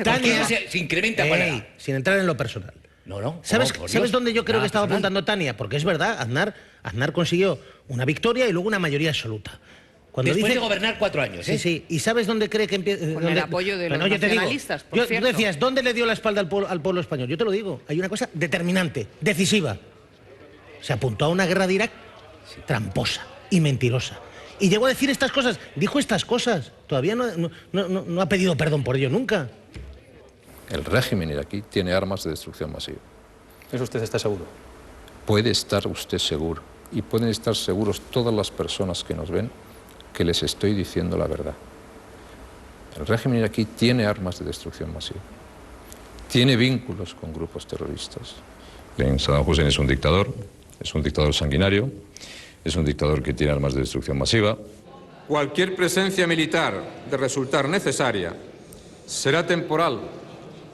Tania se incrementa para... Sin entrar en lo personal. No. ¿Sabes dónde yo creo que estaba apuntando Tania? Porque es verdad, Aznar consiguió una victoria y luego una mayoría absoluta. Después de gobernar 4 años, Sí. ¿Y sabes dónde cree que empieza? Con el apoyo de los nacionalistas, por cierto. Tú decías, ¿dónde le dio la espalda al pueblo español? Yo te lo digo, hay una cosa determinante, decisiva. Se apuntó a una guerra de Irak tramposa y mentirosa. Y llegó a decir estas cosas, dijo estas cosas. Todavía no ha pedido perdón por ello nunca. El régimen iraquí tiene armas de destrucción masiva. ¿Eso usted está seguro? Puede estar usted seguro, y pueden estar seguros todas las personas que nos ven, que les estoy diciendo la verdad. El régimen iraquí tiene armas de destrucción masiva. Tiene vínculos con grupos terroristas. Saddam Hussein es un dictador sanguinario, es un dictador que tiene armas de destrucción masiva. Cualquier presencia militar de resultar necesaria será temporal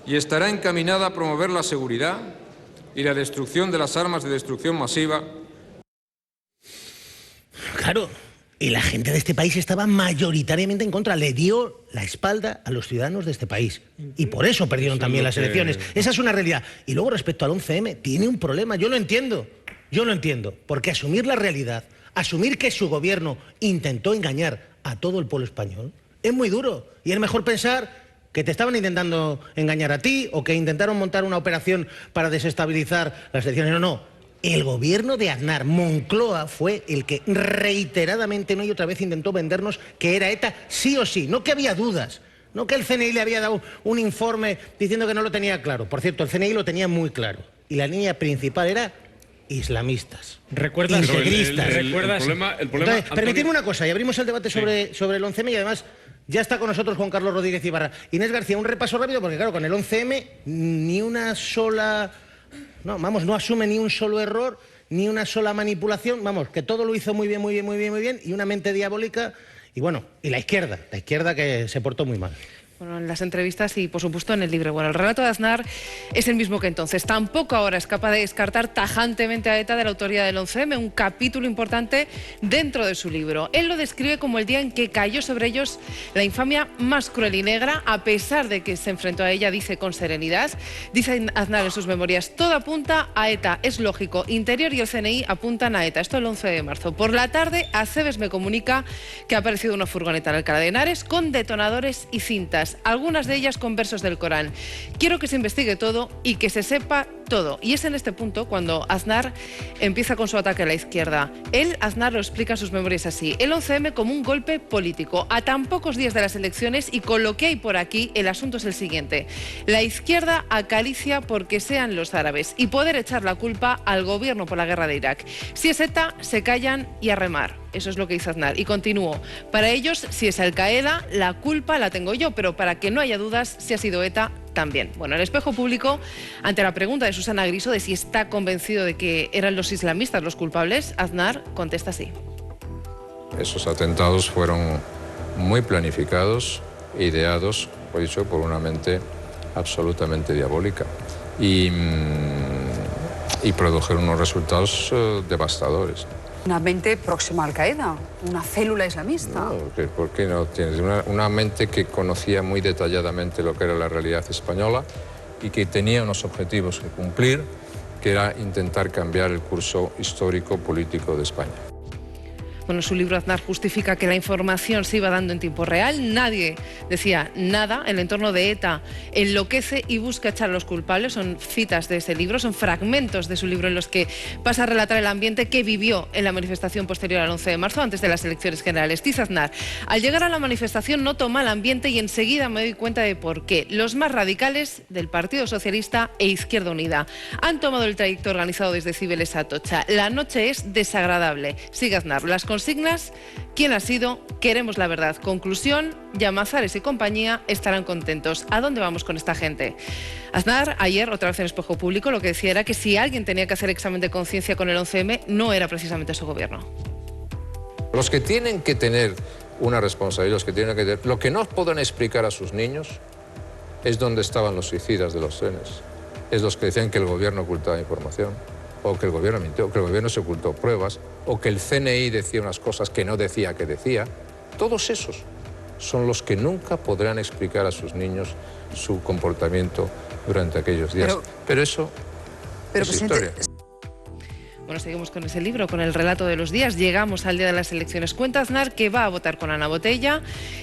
y estará encaminada a promover la seguridad y la destrucción de las armas de destrucción masiva. Claro, y la gente de este país estaba mayoritariamente en contra, le dio la espalda a los ciudadanos de este país. Y por eso perdieron también las elecciones. Esa es una realidad. Y luego respecto al 11M, tiene un problema, yo lo entiendo, porque asumir la realidad, asumir que su gobierno intentó engañar a todo el pueblo español, es muy duro. Y es mejor pensar que te estaban intentando engañar a ti o que intentaron montar una operación para desestabilizar las elecciones. No. El gobierno de Aznar, Moncloa, fue el que reiteradamente una y otra vez intentó vendernos que era ETA sí o sí, no que había dudas, no que el CNI le había dado un informe diciendo que no lo tenía claro. Por cierto, el CNI lo tenía muy claro. Y la línea principal era islamistas, integristas. El problema, Entonces, permitidme una cosa, y abrimos el debate sobre el 11M y además ya está con nosotros Juan Carlos Rodríguez Ibarra. Inés García, un repaso rápido, porque claro, con el 11M ni una sola... No asume ni un solo error, ni una sola manipulación, que todo lo hizo muy bien, y una mente diabólica, y la izquierda que se portó muy mal. Bueno, en las entrevistas y, por supuesto, en el libro. Bueno, el relato de Aznar es el mismo que entonces. Tampoco ahora es capaz de descartar tajantemente a ETA de la autoría del 11M, un capítulo importante dentro de su libro. Él lo describe como el día en que cayó sobre ellos la infamia más cruel y negra, a pesar de que se enfrentó a ella, dice con serenidad. Dice Aznar en sus memorias, todo apunta a ETA, es lógico. Interior y el CNI apuntan a ETA. Esto el 11 de marzo. Por la tarde, Acebes me comunica que ha aparecido una furgoneta en Alcalá de Henares con detonadores y cintas, algunas de ellas con versos del Corán. Quiero que se investigue todo y que se sepa todo. Y es en este punto cuando Aznar empieza con su ataque a la izquierda. Aznar lo explica en sus memorias así. El 11M como un golpe político. A tan pocos días de las elecciones y con lo que hay por aquí, el asunto es el siguiente. La izquierda acaricia porque sean los árabes y poder echar la culpa al gobierno por la guerra de Irak. Si es ETA, se callan y a remar. Eso es lo que dice Aznar. Y continúo. Para ellos, si es Al-Qaeda, la culpa la tengo yo, pero para que no haya dudas, si ha sido ETA, también. Bueno, el Espejo Público, ante la pregunta de Susana Griso de si está convencido de que eran los islamistas los culpables, Aznar contesta así. Esos atentados fueron muy planificados, ideados, por dicho, por una mente absolutamente diabólica. Y produjeron unos resultados devastadores. Una mente próxima a Al-Qaeda, una célula islamista. No, ¿por qué no? Tienes una mente que conocía muy detalladamente lo que era la realidad española y que tenía unos objetivos que cumplir, que era intentar cambiar el curso histórico-político de España. Bueno, su libro Aznar justifica que la información se iba dando en tiempo real. Nadie decía nada. El entorno de ETA enloquece y busca echar a los culpables. Son citas de ese libro, son fragmentos de su libro en los que pasa a relatar el ambiente que vivió en la manifestación posterior al 11 de marzo, antes de las elecciones generales. Dice Aznar, al llegar a la manifestación noto mal ambiente y enseguida me doy cuenta de por qué. Los más radicales del Partido Socialista e Izquierda Unida han tomado el trayecto organizado desde Cibeles a Atocha. La noche es desagradable. Sigue Aznar. Las consignas, ¿quién ha sido? Queremos la verdad. Conclusión, Llamazares y compañía estarán contentos. ¿A dónde vamos con esta gente? Aznar, ayer, otra vez en Espejo Público, lo que decía era que si alguien tenía que hacer examen de conciencia con el 11M, no era precisamente su gobierno. Los que tienen que tener una responsabilidad, lo que no pueden explicar a sus niños es dónde estaban los suicidas de los trenes. Es los que decían que el gobierno ocultaba información, o que el gobierno mintió, o que el gobierno se ocultó pruebas, o que el CNI decía unas cosas que no decía que decía. Todos esos son los que nunca podrán explicar a sus niños su comportamiento durante aquellos días. Pero eso es historia. Bueno, seguimos con ese libro, con el relato de los días. Llegamos al día de las elecciones. Cuenta Aznar que va a votar con Ana Botella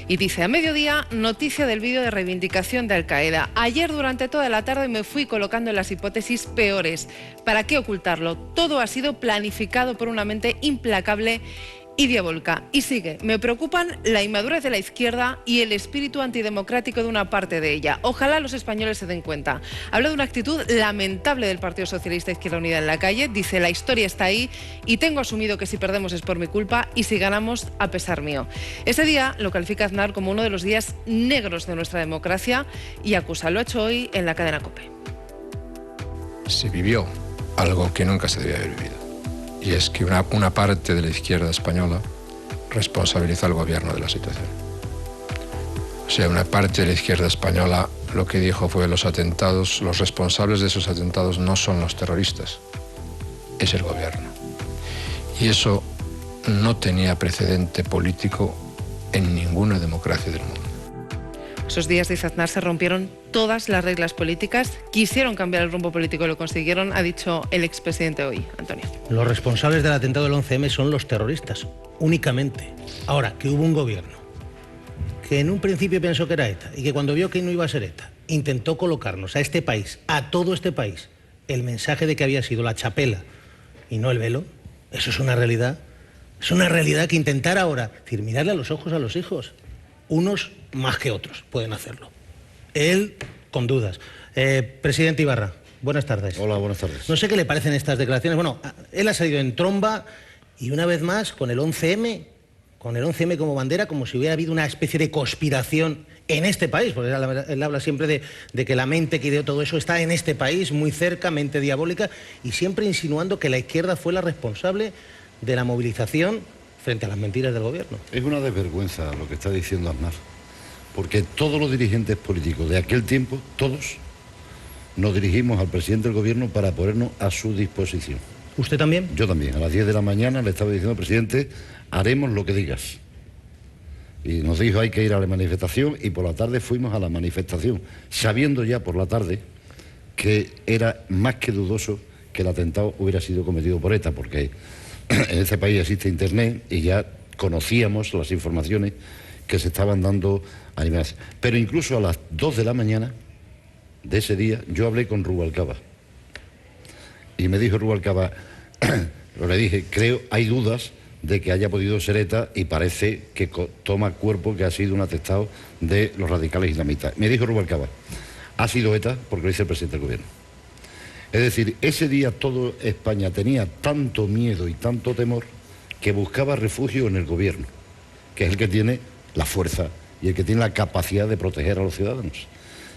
y dice: a mediodía, noticia del vídeo de reivindicación de Al-Qaeda. Ayer durante toda la tarde me fui colocando en las hipótesis peores. ¿Para qué ocultarlo? Todo ha sido planificado por una mente implacable y diabólica. Y sigue: me preocupan la inmadurez de la izquierda y el espíritu antidemocrático de una parte de ella. Ojalá los españoles se den cuenta. Habla de una actitud lamentable del Partido Socialista Izquierda Unida en la calle. Dice: la historia está ahí y tengo asumido que si perdemos es por mi culpa y si ganamos a pesar mío. Ese día lo califica Aznar como uno de los días negros de nuestra democracia y acusa. Lo ha hecho hoy en la cadena COPE. Se vivió algo que nunca se debía haber vivido. Y es que una parte de la izquierda española responsabiliza al gobierno de la situación. O sea, una parte de la izquierda española lo que dijo fue: los atentados, los responsables de esos atentados no son los terroristas, es el gobierno. Y eso no tenía precedente político en ninguna democracia del mundo. Esos días, dice Aznar, se rompieron todas las reglas políticas, quisieron cambiar el rumbo político y lo consiguieron, ha dicho el expresidente hoy, Antonio. Los responsables del atentado del 11M son los terroristas, únicamente. Ahora, que hubo un gobierno que en un principio pensó que era ETA y que cuando vio que no iba a ser ETA, intentó colocarnos a este país, a todo este país, el mensaje de que había sido la chapela y no el velo, eso es una realidad. Es una realidad que intentar ahora, decir, mirarle a los ojos a los hijos, unos más que otros pueden hacerlo. Él, con dudas. Presidente Ibarra, buenas tardes. Hola, buenas tardes. No sé qué le parecen estas declaraciones. Bueno, él ha salido en tromba y una vez más con el 11M como bandera, como si hubiera habido una especie de conspiración en este país, porque él habla siempre de que la mente que ideó todo eso está en este país, muy cerca, mente diabólica, y siempre insinuando que la izquierda fue la responsable de la movilización frente a las mentiras del gobierno. Es una desvergüenza lo que está diciendo Aznar, porque todos los dirigentes políticos de aquel tiempo, todos, nos dirigimos al presidente del gobierno para ponernos a su disposición. ¿Usted también? Yo también. A las 10 de la mañana le estaba diciendo al presidente: haremos lo que digas. Y nos dijo: hay que ir a la manifestación, y por la tarde fuimos a la manifestación, sabiendo ya por la tarde que era más que dudoso que el atentado hubiera sido cometido por ETA, porque en este país existe internet y ya conocíamos las informaciones que se estaban dando a nivel. Pero incluso a las 2 de la mañana de ese día yo hablé con Rubalcaba y me dijo Rubalcaba, le dije: creo, hay dudas de que haya podido ser ETA y parece que toma cuerpo que ha sido un atestado de los radicales islamistas. Me dijo Rubalcaba: ha sido ETA porque lo dice el presidente del gobierno. Es decir, ese día toda España tenía tanto miedo y tanto temor que buscaba refugio en el gobierno, que es el que tiene la fuerza y el que tiene la capacidad de proteger a los ciudadanos.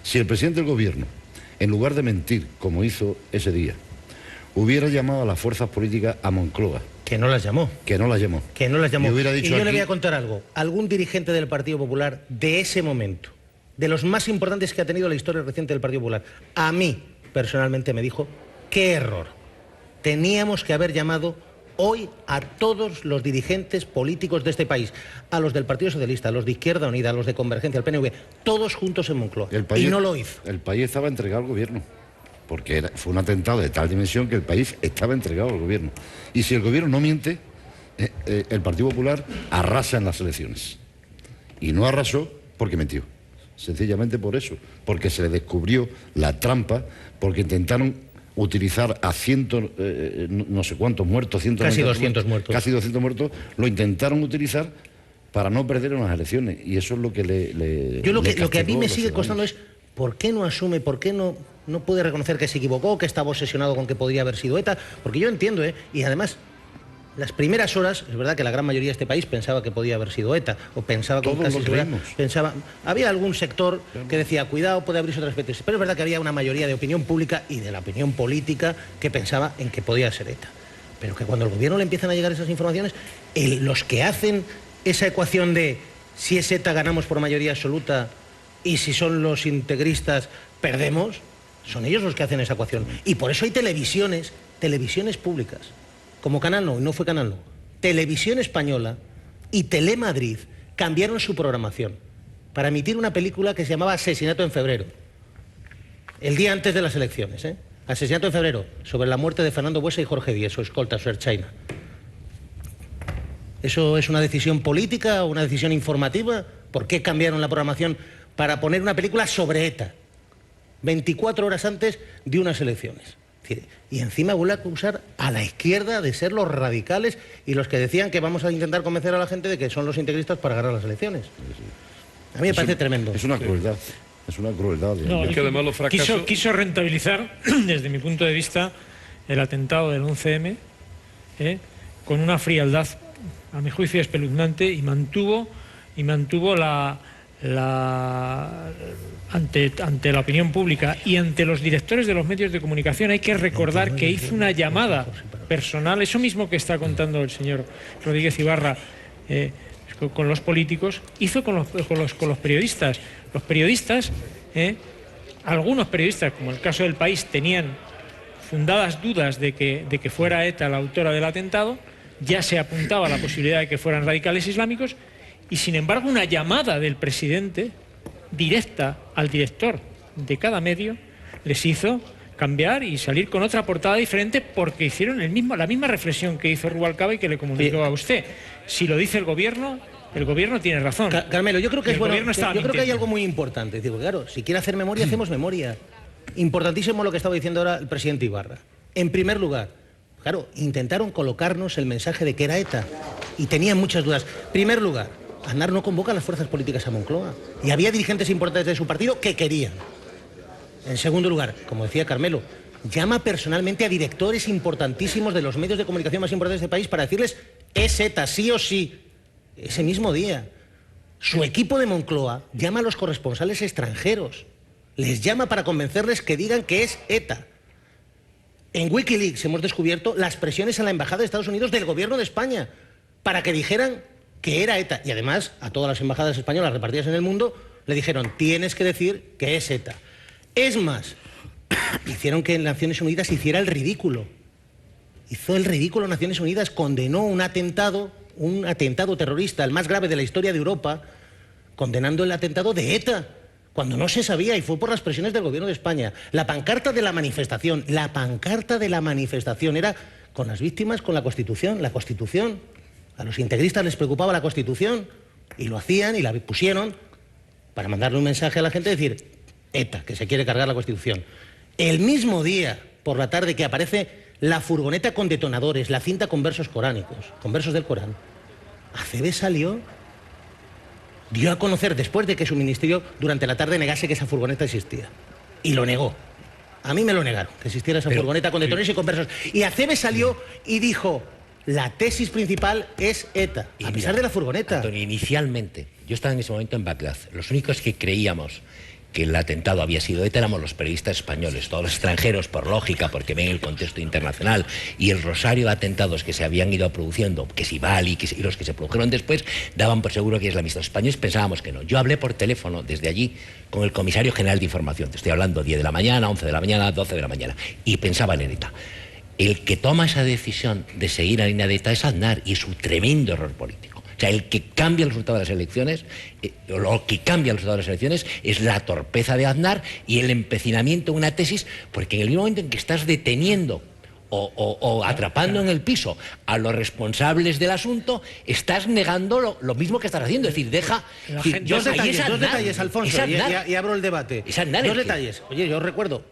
Si el presidente del gobierno, en lugar de mentir, como hizo ese día, hubiera llamado a las fuerzas políticas a Moncloa... Que no las llamó. Que no las llamó. Que no las llamó. Y hubiera dicho: y yo aquí... le voy a contar algo. Algún dirigente del Partido Popular de ese momento, de los más importantes que ha tenido la historia reciente del Partido Popular, a mí personalmente me dijo: qué error. Teníamos que haber llamado hoy a todos los dirigentes políticos de este país, a los del Partido Socialista, a los de Izquierda Unida, a los de Convergencia, al PNV, todos juntos en Moncloa. Y no lo hizo. El país estaba entregado al gobierno, porque fue un atentado de tal dimensión que el país estaba entregado al gobierno. Y si el gobierno no miente, el Partido Popular arrasa en las elecciones. Y no arrasó porque mintió. Sencillamente por eso, porque se le descubrió la trampa, porque intentaron utilizar a no sé cuántos muertos, casi 200 muertos. Casi 200 muertos, lo intentaron utilizar para no perder unas elecciones. Y eso es lo que lo que a mí me sigue costando es: ¿por qué no asume, por qué no puede reconocer que se equivocó, que estaba obsesionado con que podría haber sido ETA? Porque yo entiendo, y además, las primeras horas, es verdad que la gran mayoría de este país pensaba que podía haber sido ETA, o pensaba con casi seguridad, había algún sector que decía: cuidado, puede abrirse otras veces, pero es verdad que había una mayoría de opinión pública y de la opinión política que pensaba en que podía ser ETA. Pero que cuando al gobierno le empiezan a llegar esas informaciones, los que hacen esa ecuación de si es ETA ganamos por mayoría absoluta y si son los integristas perdemos, son ellos los que hacen esa ecuación. Y por eso hay televisiones públicas, como Canal No, y no fue Canal No, Televisión Española y Telemadrid, cambiaron su programación para emitir una película que se llamaba Asesinato en febrero, el día antes de las elecciones, ¿eh? Asesinato en febrero, sobre la muerte de Fernando Buesa y Jorge Díez, su escolta, su Ertzaina. ¿Eso es una decisión política o una decisión informativa? ¿Por qué cambiaron la programación para poner una película sobre ETA 24 horas antes de unas elecciones? Y encima vuelve a acusar a la izquierda de ser los radicales y los que decían que vamos a intentar convencer a la gente de que son los integristas para ganar las elecciones. A mí me parece tremendo. Es una crueldad. Es una crueldad. No, Es que además los fracasos... quiso rentabilizar, desde mi punto de vista, el atentado del 11M con una frialdad, a mi juicio, espeluznante, y mantuvo ante la opinión pública y ante los directores de los medios de comunicación. Hay que recordar que hizo una llamada personal, eso mismo que está contando el señor Rodríguez Ibarra, con los políticos, hizo con los periodistas. Los periodistas, algunos periodistas, como el caso del País, tenían fundadas dudas de que fuera ETA la autora del atentado. Ya se apuntaba a la posibilidad de que fueran radicales islámicos, y sin embargo una llamada del presidente directa al director de cada medio les hizo cambiar y salir con otra portada diferente, porque hicieron la misma reflexión que hizo Rubalcaba y que le comunicó a usted. Si lo dice el gobierno tiene razón. Carmelo, yo creo que yo creo que hay algo muy importante. Digo, claro, si quiere hacer memoria, hacemos memoria. Importantísimo lo que estaba diciendo ahora el presidente Ibarra. En primer lugar, claro, intentaron colocarnos el mensaje de que era ETA y tenían muchas dudas. Primer lugar, Aznar no convoca a las fuerzas políticas a Moncloa y había dirigentes importantes de su partido que querían. En segundo lugar, como decía Carmelo, llama personalmente a directores importantísimos de los medios de comunicación más importantes de este país para decirles es ETA, sí o sí. Ese mismo día, su equipo de Moncloa llama a los corresponsales extranjeros, les llama para convencerles que digan que es ETA. En Wikileaks hemos descubierto las presiones a la Embajada de Estados Unidos del Gobierno de España para que dijeran que era ETA. Y además, a todas las embajadas españolas repartidas en el mundo, le dijeron, tienes que decir que es ETA. Es más, hicieron que en Naciones Unidas hiciera el ridículo. Hizo el ridículo en Naciones Unidas, condenó un atentado terrorista, el más grave de la historia de Europa, condenando el atentado de ETA, cuando no se sabía, y fue por las presiones del Gobierno de España. La pancarta de la manifestación era con las víctimas, con la Constitución. A los integristas les preocupaba la Constitución, y lo hacían y la pusieron para mandarle un mensaje a la gente, decir, ETA, que se quiere cargar la Constitución. El mismo día, por la tarde, que aparece la furgoneta con detonadores, la cinta con versos coránicos, con versos del Corán, Aceves salió, dio a conocer, después de que su ministerio durante la tarde negase que esa furgoneta existía. Y lo negó. A mí me lo negaron, que existiera esa furgoneta con detonadores y con versos. Y Aceves salió y dijo, la tesis principal es ETA, a pesar de la furgoneta. Antonio, inicialmente, yo estaba en ese momento en Bagdad. Los únicos que creíamos que el atentado había sido ETA éramos los periodistas españoles, todos los extranjeros, por lógica, porque ven el contexto internacional y el rosario de atentados que se habían ido produciendo, que si Bali y los que se produjeron después, daban por seguro que es la misma. Los españoles pensábamos que no. Yo hablé por teléfono desde allí con el comisario general de información, te estoy hablando 10 de la mañana, 11 de la mañana, 12 de la mañana, y pensaban en ETA. El que toma esa decisión de seguir la línea de ETA es Aznar, y es un tremendo error político. O sea, el que cambia el resultado de las elecciones, lo que cambia el resultado de las elecciones es la torpeza de Aznar y el empecinamiento en una tesis, porque en el mismo momento en que estás deteniendo o atrapando en el piso a los responsables del asunto, estás negando lo mismo que estás haciendo. Es decir, deja... Dos detalles, Alfonso, y abro el debate. Es Aznar dos detalles. Oye, yo recuerdo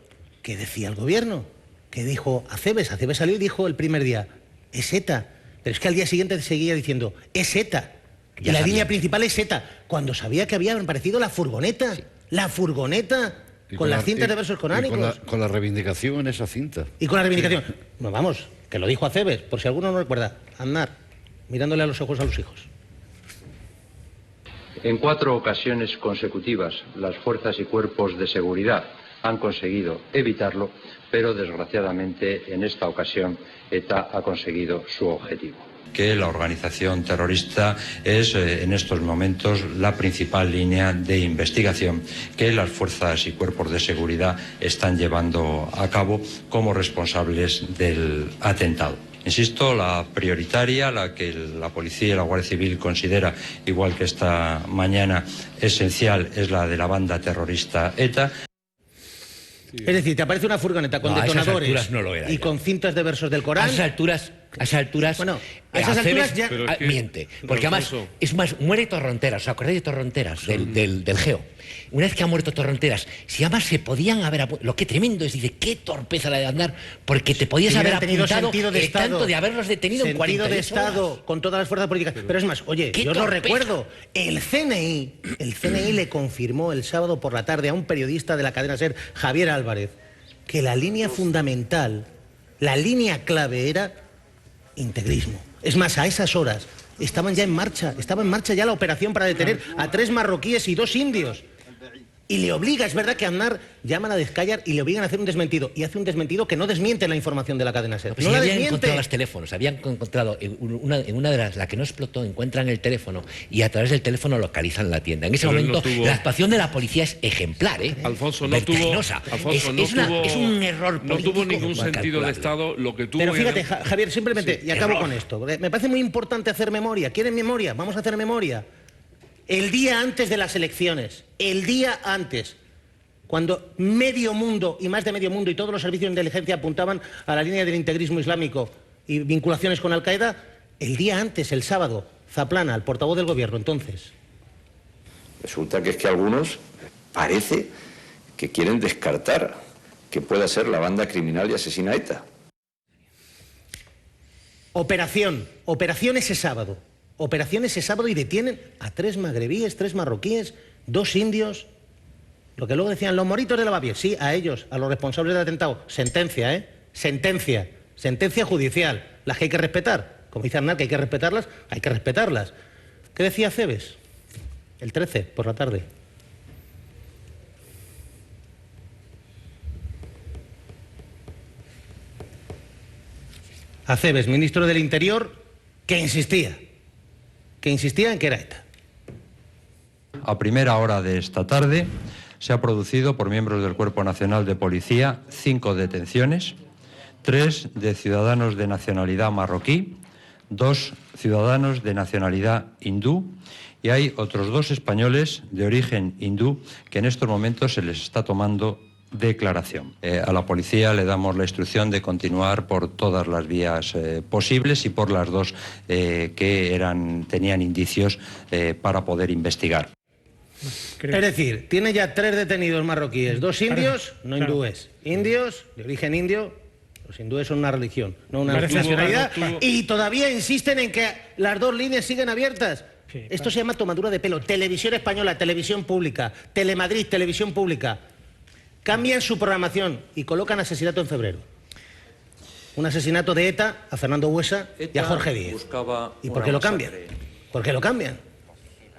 que decía el gobierno, que dijo Aceves salió y dijo el primer día, es ETA. Pero es que al día siguiente seguía diciendo, es ETA. Y la línea principal es ETA. Cuando sabía que había aparecido la furgoneta. Sí. La furgoneta. Con las cintas de versos coránicos. Con la reivindicación en esa cinta. Y con la reivindicación. Sí. No, vamos, que lo dijo Aceves, por si alguno no recuerda. Aznar, mirándole a los ojos a los hijos. En 4 ocasiones consecutivas, las fuerzas y cuerpos de seguridad han conseguido evitarlo, pero desgraciadamente en esta ocasión ETA ha conseguido su objetivo. Que la organización terrorista es en estos momentos la principal línea de investigación que las fuerzas y cuerpos de seguridad están llevando a cabo como responsables del atentado. Insisto, la prioritaria, la que la policía y la Guardia Civil considera, igual que esta mañana, esencial, es la de la banda terrorista ETA. Es decir, te aparece una furgoneta con detonadores y con cintas de versos del Corán. A esas alturas, bueno, a esas alturas ya... miente. Porque además, es más, muere Torronteras. ¿Os acordáis de Torronteras, del Geo? Una vez que ha muerto Torronteras, si además se podían haber... Lo que tremendo es, dice, qué torpeza la de Aznar, porque te podías haber apuntado tanto de haberlos detenido en 48 de Estado horas. Con todas las fuerzas políticas. Pero es más, oye, yo lo recuerdo, el CNI le confirmó el sábado por la tarde a un periodista de la cadena SER, Javier Álvarez, que la línea fundamental, la línea clave era integrismo. Es más, a esas horas estaba en marcha ya la operación para detener a 3 marroquíes y 2 indios. Y le obliga, es verdad que Aznar llaman a Descallar y le obligan a hacer un desmentido. Y hace un desmentido que no desmiente la información de la cadena SER. Pues no la habían desmiente. encontrado los teléfonos, habían encontrado en una de la que no explotó, encuentran el teléfono y a través del teléfono localizan la tienda. En ese momento la actuación de la policía es ejemplar, ¿eh? Alfonso, no tuvo es un error político. No tuvo ningún sentido de Estado lo que tuvo. Pero fíjate, Javier, simplemente, y acabo con esto. Me parece muy importante hacer memoria. ¿Quieren memoria? Vamos a hacer memoria. El día antes de las elecciones, el día antes, cuando medio mundo, y más de medio mundo, y todos los servicios de inteligencia apuntaban a la línea del integrismo islámico y vinculaciones con Al-Qaeda, el día antes, el sábado, Zaplana, el portavoz del gobierno, entonces. Resulta que es que algunos parece que quieren descartar que pueda ser la banda criminal y asesina ETA. Operación ese sábado y detienen a 3 magrebíes, 3 marroquíes, 2 indios. Lo que luego decían, los moritos de Lavapiés, sí, a ellos, a los responsables del atentado. Sentencia, ¿eh? Sentencia judicial. Las que hay que respetar. Como dice Aznar, que hay que respetarlas, hay que respetarlas. ¿Qué decía Cebes? El 13, por la tarde. Acebes, ministro del Interior, que insistía en que era ETA. A primera hora de esta tarde se ha producido por miembros del Cuerpo Nacional de Policía 5 detenciones, 3 de ciudadanos de nacionalidad marroquí, 2 ciudadanos de nacionalidad hindú y hay otros 2 españoles de origen hindú que en estos momentos se les está tomando declaración. A la policía le damos la instrucción de continuar por todas las vías posibles y por las 2 que tenían indicios para poder investigar. Es decir, tiene ya 3 detenidos marroquíes, 2 indios, no hindúes. Indios, de origen indio, los hindúes son una religión, no una nacionalidad, y todavía insisten en que las 2 líneas siguen abiertas. Esto se llama tomadura de pelo. Televisión Española, televisión pública, Telemadrid, televisión pública. Cambian su programación y colocan asesinato en febrero. Un asesinato de ETA a Fernando Buesa y a Jorge Díez. ¿Y por qué lo cambian? ¿Por qué lo cambian?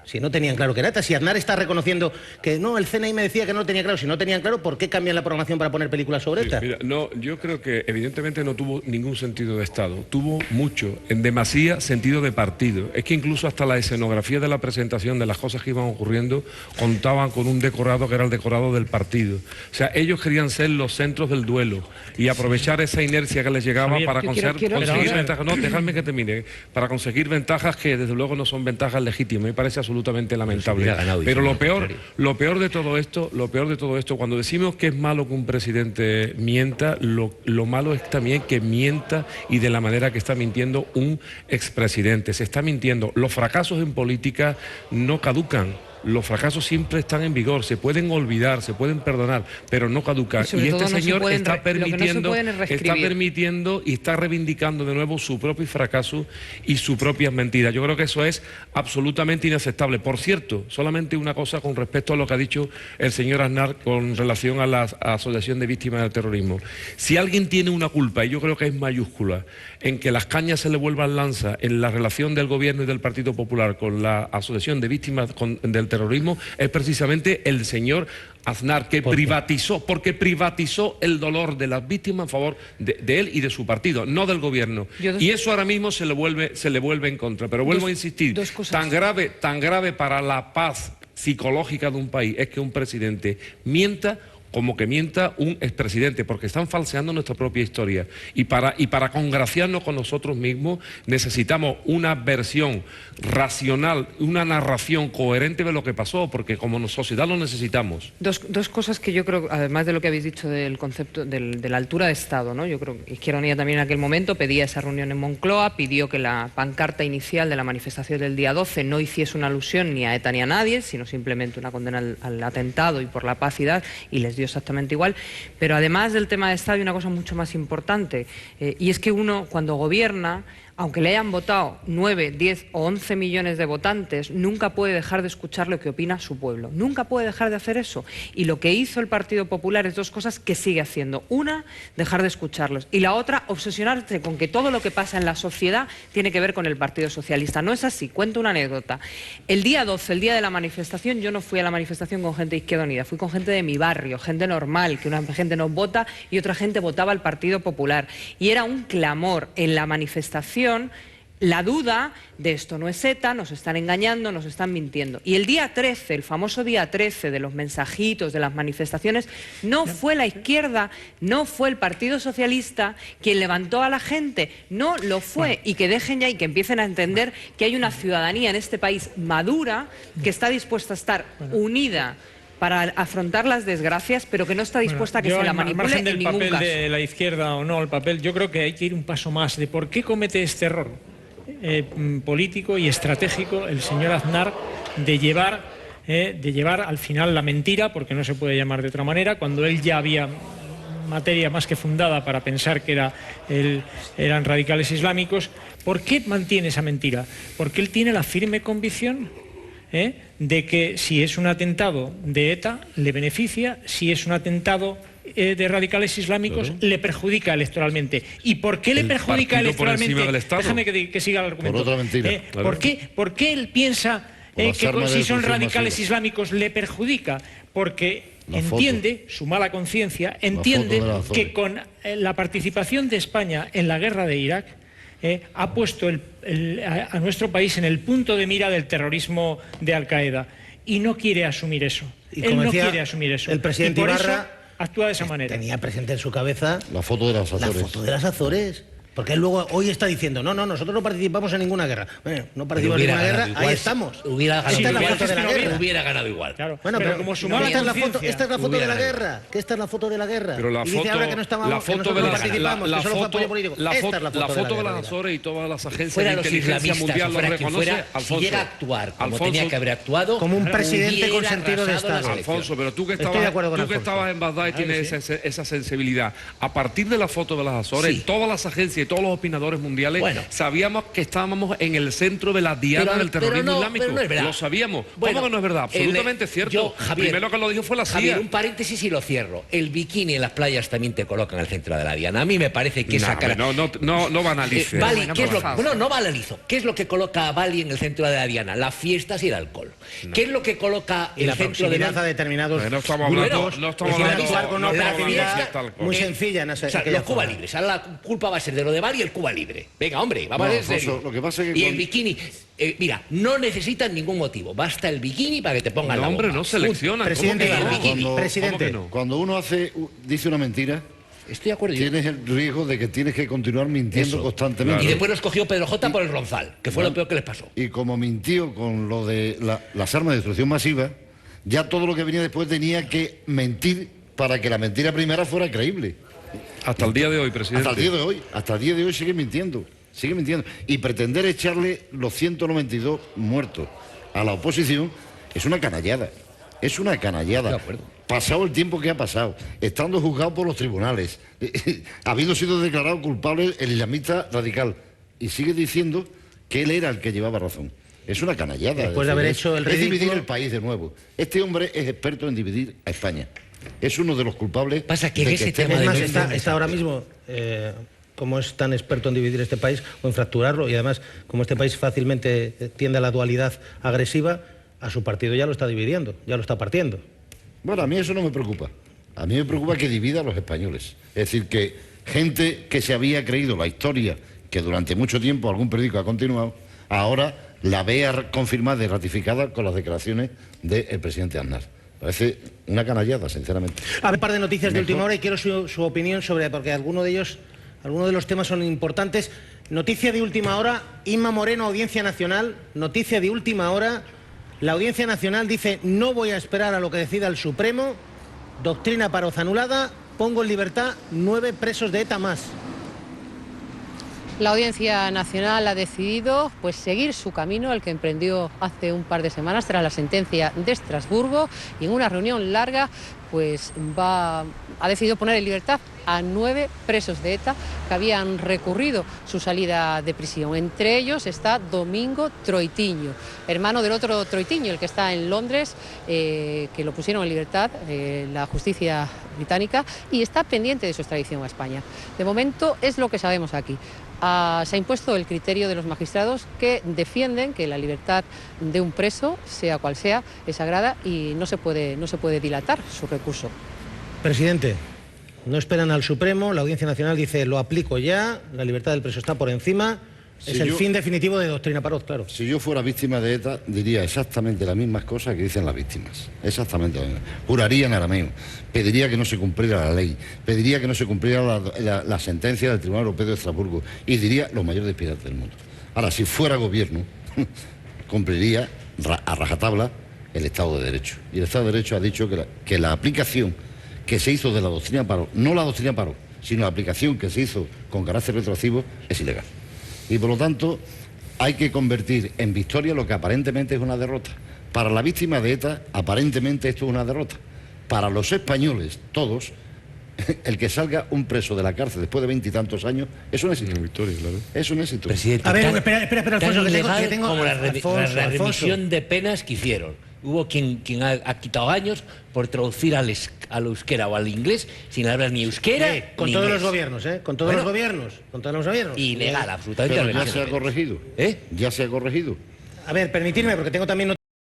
Si no tenían claro que era ETA, si Aznar está reconociendo que no, el CNI me decía que no lo tenía claro. Si no tenían claro, ¿por qué cambian la programación para poner películas sobre ETA? Mira, no, yo creo que evidentemente no tuvo ningún sentido de Estado. Tuvo mucho, en demasía, sentido de partido. Es que incluso hasta la escenografía de la presentación de las cosas que iban ocurriendo contaban con un decorado que era el decorado del partido. O sea, ellos querían ser los centros del duelo y aprovechar esa inercia que les llegaba para conseguir ventajas. No, dejadme que termine. Para conseguir ventajas que desde luego no son ventajas legítimas. Me parece absolutamente lamentable. Pero lo peor de todo esto, cuando decimos que es malo que un presidente mienta, lo malo es también que mienta y de la manera que está mintiendo un expresidente. Se está mintiendo. Los fracasos en política no caducan. Los fracasos siempre están en vigor, se pueden olvidar, se pueden perdonar, pero no caducan. Y este señor está permitiendo y está reivindicando de nuevo su propio fracaso y sus propias mentiras. Yo creo que eso es absolutamente inaceptable. Por cierto, solamente una cosa con respecto a lo que ha dicho el señor Aznar con relación a la Asociación de Víctimas del Terrorismo. Si alguien tiene una culpa, y yo creo que es mayúscula, en que las cañas se le vuelvan lanza en la relación del Gobierno y del Partido Popular con la Asociación de Víctimas del Terrorismo, es precisamente el señor Aznar, que privatizó el dolor de las víctimas en favor de él y de su partido, no del Gobierno. Y eso ahora mismo se le vuelve en contra. Pero vuelvo a insistir, tan grave para la paz psicológica de un país es que un presidente mienta como que mienta un expresidente, porque están falseando nuestra propia historia. Y para congraciarnos con nosotros mismos necesitamos una versión racional, una narración coherente de lo que pasó, porque como sociedad lo necesitamos. Dos cosas que yo creo, además de lo que habéis dicho del concepto de la altura de Estado, ¿no? Yo creo que Izquierda Unida también en aquel momento pedía esa reunión en Moncloa, pidió que la pancarta inicial de la manifestación del día 12 no hiciese una alusión ni a ETA ni a nadie, sino simplemente una condena al atentado y por la paz y les dio exactamente igual. Pero además del tema de Estado hay una cosa mucho más importante, y es que uno cuando gobierna, aunque le hayan votado 9, 10 o 11 millones de votantes, nunca puede dejar de escuchar lo que opina su pueblo. Nunca puede dejar de hacer eso. Y lo que hizo el Partido Popular es dos cosas que sigue haciendo. Una, dejar de escucharlos. Y la otra, obsesionarse con que todo lo que pasa en la sociedad tiene que ver con el Partido Socialista. No es así. Cuento una anécdota. El día 12, el día de la manifestación, yo no fui a la manifestación con gente de Izquierda Unida. Fui con gente de mi barrio, gente normal, que una gente nos vota y otra gente votaba al Partido Popular. Y era un clamor en la manifestación, la duda de esto no es ETA, nos están engañando, nos están mintiendo. Y el día 13, el famoso día 13 de los mensajitos, de las manifestaciones, no fue la izquierda, no fue el Partido Socialista quien levantó a la gente, no lo fue. Y que dejen ya y que empiecen a entender que hay una ciudadanía en este país madura que está dispuesta a estar unida para afrontar las desgracias, pero que no está dispuesta a que se la manipule en ningún papel caso. De la izquierda o no, el papel, yo creo que hay que ir un paso más de por qué comete este error político y estratégico el señor Aznar de llevar al final la mentira, porque no se puede llamar de otra manera, cuando él ya había materia más que fundada para pensar que eran radicales islámicos. ¿Por qué mantiene esa mentira? Porque él tiene la firme convicción de que si es un atentado de ETA le beneficia, si es un atentado de radicales islámicos le perjudica electoralmente. ¿Y por qué le perjudica electoralmente? Déjame que siga el argumento. Por otra mentira. ¿Por qué él piensa que si son radicales islámicos le perjudica? Porque entiende, su mala conciencia, entiende que con la participación de España en la guerra de Irak ha puesto a nuestro país en el punto de mira del terrorismo de Al-Qaeda y no quiere asumir eso. Él no quiere asumir eso. El presidente y por Ibarra eso actúa de esa manera. Tenía presente en su cabeza la foto de las Azores. La foto de las Azores. Porque él luego hoy está diciendo, no, nosotros no participamos en ninguna guerra. Bueno, no participamos en ninguna guerra, ahí estamos. Hubiera ganado, esta es la foto de la guerra. Hubiera ganado igual. Claro, bueno, pero como su no, mala esta es la foto de la guerra. Que esta es la foto de la guerra. Pero la y dice foto, ahora que no estábamos, la foto que nosotros de no las, participamos, la que solo fue foto, apoyo político. la Esta es la foto de las Azores y todas las agencias fuera de los inteligencia islamistas, mundial lo fuera quien reconoce. fuera, Alfonso, si llega a actuar como Alfonso, tenía que haber actuado, como un presidente con hubiera sentido de arrasado Estado. Alfonso, pero tú que Estoy de acuerdo con estabas en Bagdad y tienes esa sensibilidad. A partir de la foto de las Azores, Sí. todas las agencias y todos los opinadores mundiales sabíamos que estábamos en el centro de la diana del terrorismo islámico. Pero no es verdad. Lo sabíamos. Bueno, ¿Cómo que no es verdad? Absolutamente cierto. Javier, Primero que lo dijo fue la CIA. Javier, un paréntesis y lo cierro. El bikini en las playas también te coloca en el centro de la diana. A mí me parece que esa cara... No banalices. Bali, Bueno, ¿qué es por lo... favor. Bueno, no banalizo. ¿Qué es lo que coloca a Bali en el centro de la diana? Las fiestas y el alcohol. ¿Qué es lo que coloca Y el la centro de proximidad a determinados No estamos hablando, grupos no estamos que hablando, actuar con no una estamos hablando de operatividad fiesta alcohol. muy sencilla en O sea, aquella los Cuba zona. libres. Ahora la culpa va a ser de lo de Bali y el Cuba libre. Venga, hombre, vamos No, a ver serio. Alfonso, lo que pasa es que y el cuando- bikini, mira, no necesitan ningún motivo. Basta el bikini para que te pongan No, la hombre, bomba. no seleccionan. Presidente ¿Cómo que Ibarra, no? bikini. presidente. ¿Cómo que no? Cuando uno dice una mentira, Estoy de acuerdo. tienes el riesgo de que tienes que continuar mintiendo Eso. constantemente. Y después los cogió Pedro J por el Ronzal, que fue lo peor que les pasó. Y como mintió con lo de las armas de destrucción masiva, ya todo lo que venía después tenía que mentir para que la mentira primera fuera creíble. Hasta el día de hoy, presidente. Hasta el día de hoy sigue mintiendo. Y pretender echarle los 192 muertos a la oposición es una canallada. Es una canallada. De acuerdo. Pasado el tiempo que ha pasado, estando juzgado por los tribunales, habiendo sido declarado culpable el islamista radical, y sigue diciendo que él era el que llevaba razón. Es una canallada. Después de haber hecho el Es dividir ridículo. el país de nuevo. Este hombre es experto en dividir a España. Es uno de los culpables. Pasa que de ese estemos tema Es de más, está ahora mismo, como es tan experto en dividir este país o en fracturarlo, y además, como este país fácilmente tiende a la dualidad agresiva, a su partido ya lo está dividiendo, ya lo está partiendo. Bueno, a mí eso no me preocupa. A mí me preocupa que divida a los españoles. Es decir, que gente que se había creído la historia, que durante mucho tiempo algún periódico ha continuado, ahora la vea confirmada y ratificada con las declaraciones del presidente Aznar. Parece una canallada, sinceramente. A ver, un par de noticias de última hora y quiero su opinión sobre, porque algunos de los temas son importantes. Noticia de última hora, Inma Moreno, Audiencia Nacional. Noticia de última hora, la Audiencia Nacional dice: no voy a esperar a lo que decida el Supremo, doctrina Paroz anulada, pongo en libertad 9 presos de ETA más. La Audiencia Nacional ha decidido seguir su camino, el que emprendió hace un par de semanas tras la sentencia de Estrasburgo, y en una reunión larga ha decidido poner en libertad a 9 presos de ETA que habían recurrido su salida de prisión. Entre ellos está Domingo Troitiño, hermano del otro Troitiño, el que está en Londres, que lo pusieron en libertad la justicia británica, y está pendiente de su extradición a España. De momento es lo que sabemos aquí. Se ha impuesto el criterio de los magistrados, que defienden que la libertad de un preso, sea cual sea, es sagrada y no se puede dilatar su recurso. Presidente, no esperan al Supremo, la Audiencia Nacional dice: lo aplico ya, la libertad del preso está por encima. Es el fin definitivo de doctrina Paroz, claro. Si yo fuera víctima de ETA, diría exactamente las mismas cosas que dicen las víctimas. Exactamente las mismas. Juraría en arameo. Pediría que no se cumpliera la ley. Pediría que no se cumpliera la sentencia del Tribunal Europeo de Estrasburgo. Y diría los mayores disparates del mundo. Ahora, si fuera gobierno, cumpliría a rajatabla el Estado de Derecho. Y el Estado de Derecho ha dicho que la aplicación que se hizo de la doctrina Paroz, no la doctrina Paroz, sino la aplicación que se hizo con carácter retroactivo, es ilegal. Y por lo tanto hay que convertir en victoria lo que aparentemente es una derrota. Para la víctima de ETA, aparentemente esto es una derrota. Para los españoles, todos, el que salga un preso de la cárcel después de 20 y tantos años es un éxito. Una victoria, claro. Es un éxito. Presidente, a ver, espera, Alfonso, que tengo como la remisión de penas que hicieron. Hubo quien ha quitado años por traducir al euskera o al inglés sin hablar ni euskera con ni todos inglés. Los gobiernos, con todos los gobiernos, con todos los gobiernos. Ilegal, absolutamente. Pero ya se ha corregido. Ya se ha corregido. A ver, permitidme, porque tengo también